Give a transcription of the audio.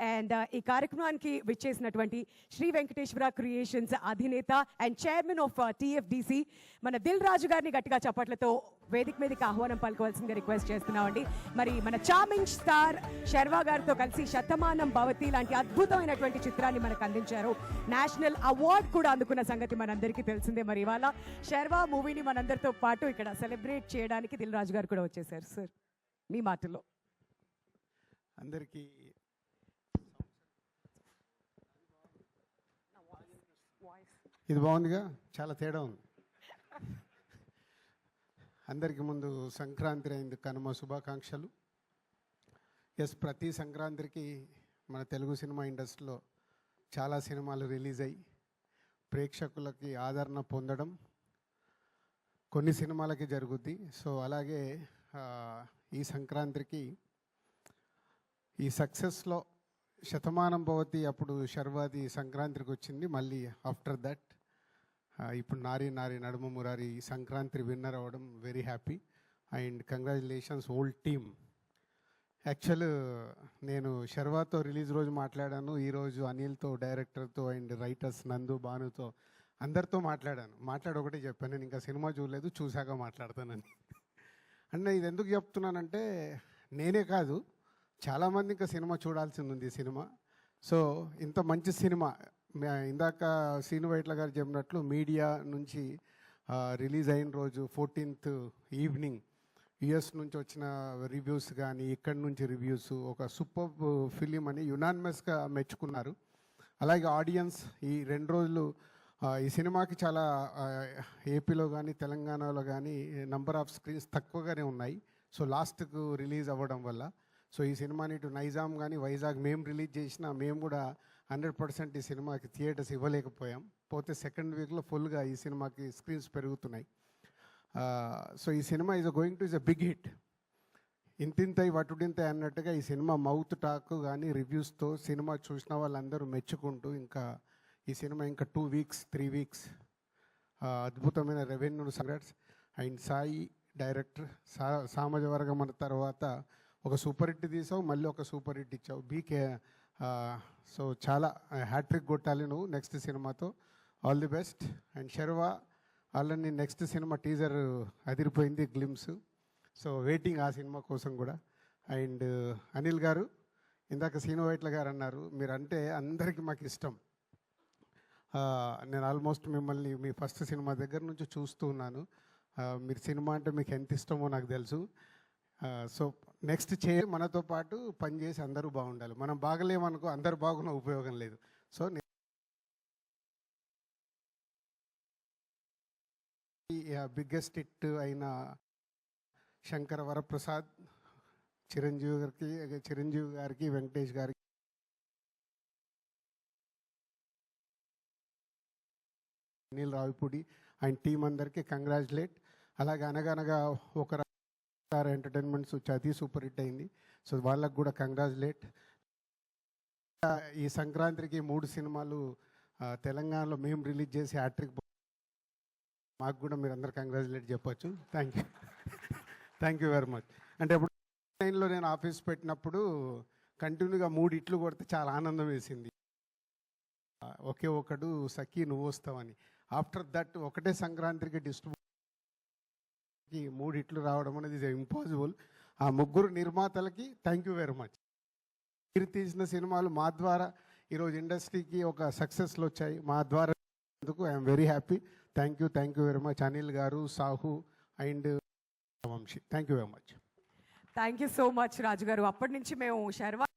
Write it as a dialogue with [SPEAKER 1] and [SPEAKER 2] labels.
[SPEAKER 1] And ఈ కార్యక్రమానికి విచ్చేసినటువంటి శ్రీ వెంకటేశ్వర క్రియేషన్స్ అధినేత అండ్ చైర్మన్ ఆఫ్ టీఎఫ్డిసి మన దిల్ రాజు గారిని గట్టిగా చప్పట్లతో వేదిక మీదకి ఆహ్వానం పలుకోవాల్సిందిగా రిక్వెస్ట్ చేస్తున్నామండి. మరి మన చార్మింగ్ స్టార్ శర్వా గారితో కలిసి శతమానం భవతి లాంటి అద్భుతమైనటువంటి చిత్రాన్ని మనకు అందించారు. నేషనల్ అవార్డ్ కూడా అందుకున్న సంగతి మనందరికీ తెలిసిందే. మరి ఇవాళ శర్వా మూవీని మనందరితో పాటు ఇక్కడ సెలబ్రేట్ చేయడానికి దిల్ రాజు గారు కూడా వచ్చేసారు. సార్, మీ మాటల్లో.
[SPEAKER 2] అందరికీ ఇది బాగుందిగా, చాలా తేడా ఉంది. అందరికీ ముందు సంక్రాంతి అయింది, కనుమ శుభాకాంక్షలు. ఎస్, ప్రతి సంక్రాంతికి మన తెలుగు సినిమా ఇండస్ట్రీలో చాలా సినిమాలు రిలీజ్ అయ్యి ప్రేక్షకులకి ఆదరణ పొందడం కొన్ని సినిమాలకి జరుగుద్ది. సో అలాగే ఈ సంక్రాంతికి ఈ సక్సెస్లో శతమానం భవతి అప్పుడు శర్వాది సంక్రాంతికి వచ్చింది. మళ్ళీ ఆఫ్టర్ దట్ ఇప్పుడు నారి నారి నడుమ మురారి సంక్రాంతి విన్నర్ అవ్వడం very happy and congratulations old team. Actual నేను శర్వాతో రిలీజ్ రోజు మాట్లాడాను, ఈరోజు అనిల్తో, డైరెక్టర్తో అండ్ రైటర్స్ నందు, భానుతో అందరితో మాట్లాడి ఒకటే చెప్పాను, నేను ఇంకా సినిమా చూడలేదు, చూశాక మాట్లాడతానని. అంటే ఇది ఎందుకు చెప్తున్నానంటే నేనే కాదు, చాలామంది ఇంకా సినిమా చూడాల్సింది ఉంది ఈ సినిమా. సో ఇంత మంచి సినిమా ఇందాక సీను వైట్ల గారు చెప్పినట్లు మీడియా నుంచి రిలీజ్ అయిన రోజు 14th ఈవినింగ్ యుఎస్ నుంచి వచ్చిన రివ్యూస్ కానీ ఇక్కడి నుంచి రివ్యూస్ ఒక సూపర్ ఫిలిం అని యునానిమస్గా మెచ్చుకున్నారు. అలాగే ఆడియన్స్ ఈ 2 రోజులు ఈ సినిమాకి చాలా ఏపీలో కానీ తెలంగాణలో కానీ నంబర్ ఆఫ్ స్క్రీన్స్ తక్కువగానే ఉన్నాయి. సో లాస్ట్కు రిలీజ్ అవ్వడం వల్ల సో ఈ సినిమాని ఇటు నైజాం కానీ వైజాగ్ మేము రిలీజ్ చేసినా మేము కూడా 100% ఈ సినిమాకి థియేటర్స్ ఇవ్వలేకపోయాం. పోతే సెకండ్ వీక్లో ఫుల్గా ఈ సినిమాకి స్క్రీన్స్ పెరుగుతున్నాయి. సో ఈ cinema is going to is a big hit. ఇంతింతై వటుడింతై అన్నట్టుగా ఈ సినిమా మౌత్ టాక్ కానీ రివ్యూస్తో సినిమా చూసిన వాళ్ళందరూ మెచ్చుకుంటూ ఇంకా ఈ సినిమా ఇంకా 2 weeks 3 weeks అద్భుతమైన revenue congrats. And Sai director సామాజ వర్గం అన్న తర్వాత ఒక సూపర్ హిట్ తీసావు, మళ్ళీ ఒక సూపర్ హిట్ ఇచ్చావు. బీకే సో చాలా హ్యాట్రిక్ కొట్టాలి నువ్వు నెక్స్ట్ సినిమాతో. All the best. And Sharwa already next సినిమా టీజర్ అదిరిపోయింది, గ్లిమ్స్. సో వెయిటింగ్ ఆ సినిమా కోసం కూడా. అండ్ అనిల్ గారు, ఇందాక సీను వైట్ల గారు అన్నారు, మీరంటే అందరికీ మాకు ఇష్టం. నేను ఆల్మోస్ట్ మిమ్మల్ని మీ ఫస్ట్ సినిమా దగ్గర నుంచి చూస్తూ ఉన్నాను. మీరు సినిమా అంటే మీకు ఎంత ఇష్టమో నాకు తెలుసు. సో నెక్స్ట్ మనతో పాటు పనిచేసి అందరూ బాగుండాలి. మనం బాగలేమనుకో, అందరు బాగున్న ఉపయోగం లేదు. సో బిగ్గెస్ట్ హిట్ అయిన శంకర వరప్రసాద్, చిరంజీవి గారికి, వెంకటేష్ గారికి, అనిల్ రావిపూడి అండ్ టీం అందరికీ కంగ్రాచులేట్. అలాగే అనగనగా ఒక ఎంటర్టైన్మెంట్స్ అది సూపర్ హిట్ అయింది. సో వాళ్ళకు కూడా కంగ్రాచులేట్. ఈ సంక్రాంతికి 3 సినిమాలు తెలంగాణలో మేము రిలీజ్ చేసి హ్యాట్రిక్, మాకు కూడా మీరు అందరు కంగ్రాచులేట్ చెప్పచ్చు. Thank you very much. అంటే ఇప్పుడు లైన్లో నేను ఆఫీస్ పెట్టినప్పుడు కంటిన్యూగా 3 హిట్లు కొడితే చాలా ఆనందం వేసింది. ఒకే ఒకడు సఖీ నువ్వు వస్తావని. ఆఫ్టర్ దట్ ఒకటే సంక్రాంతికి 3 హిట్లు రావడం అనేది ఇస్ ఇంపాసిబుల్. ఆ 3 నిర్మాతలకి థ్యాంక్ యూ వెరీ మచ్. మీరు తీసిన సినిమాలు మా ద్వారా ఈరోజు ఇండస్ట్రీకి ఒక సక్సెస్లు వచ్చాయి. మా ద్వారా అందుకు I'm very happy. Thank you very much Anil garu, Sahu and Vamshi. Thank you very much.
[SPEAKER 1] Thank you so much Raju garu. అప్పటి నుంచి మేము శర్వా